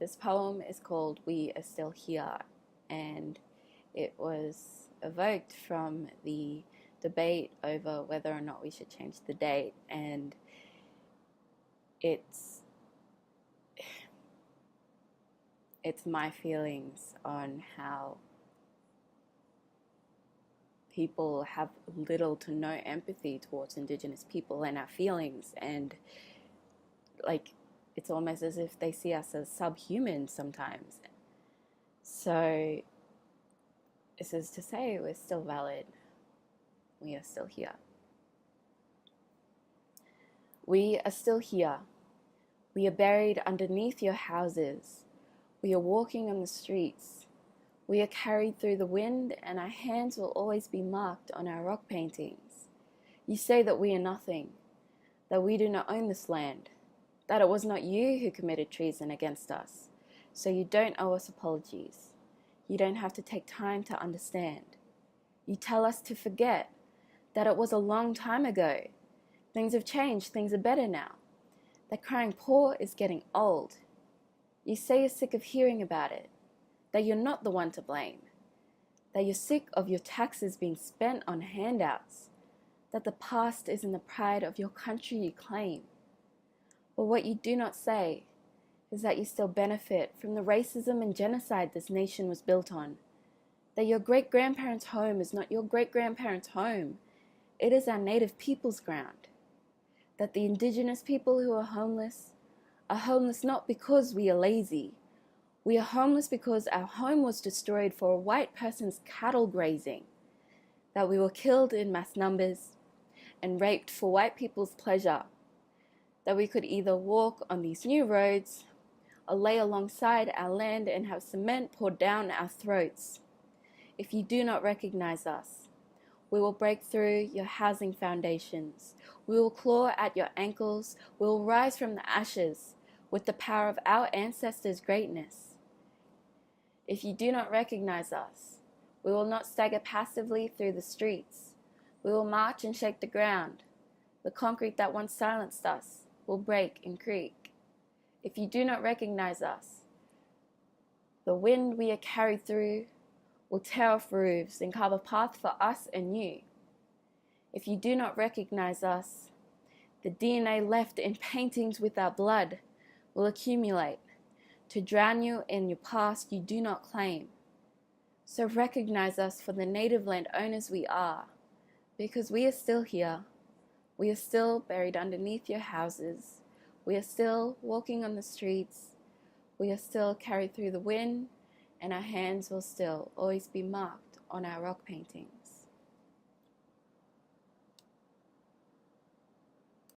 This poem is called We Are Still Here, and it was evoked from the debate over whether or not we should change the date. And it's my feelings on how people have little to no empathy towards Indigenous people and our feelings, and it's almost as if they see us as subhuman sometimes. So this is to say we're still valid. We are still here. We are still here. We are buried underneath your houses. We are walking on the streets. We are carried through the wind, and our hands will always be marked on our rock paintings. You say that we are nothing, that we do not own this land, that it was not you who committed treason against us, so you don't owe us apologies. You don't have to take time to understand. You tell us to forget, that it was a long time ago. Things have changed, things are better now. That crying poor is getting old. You say you're sick of hearing about it, that you're not the one to blame, that you're sick of your taxes being spent on handouts, that the past isn't the pride of your country you claim. But what you do not say is that you still benefit from the racism and genocide this nation was built on, that your great-grandparents' home is not your great-grandparents' home, it is our native people's ground, that the Indigenous people who are homeless not because we are lazy. We are homeless because our home was destroyed for a white person's cattle grazing, that we were killed in mass numbers and raped for white people's pleasure, that we could either walk on these new roads or lay alongside our land and have cement poured down our throats. If you do not recognize us, we will break through your housing foundations. We will claw at your ankles. We will rise from the ashes with the power of our ancestors' greatness. If you do not recognize us, we will not stagger passively through the streets. We will march and shake the ground. The concrete that once silenced us will break and creak. If you do not recognize us, the wind we are carried through will tear off roofs and carve a path for us and you. If you do not recognize us, the DNA left in paintings with our blood will accumulate to drown you in your past you do not claim. So recognize us for the native land owners we are, because we are still here. We are still buried underneath your houses. We are still walking on the streets. We are still carried through the wind, and our hands will still always be marked on our rock paintings.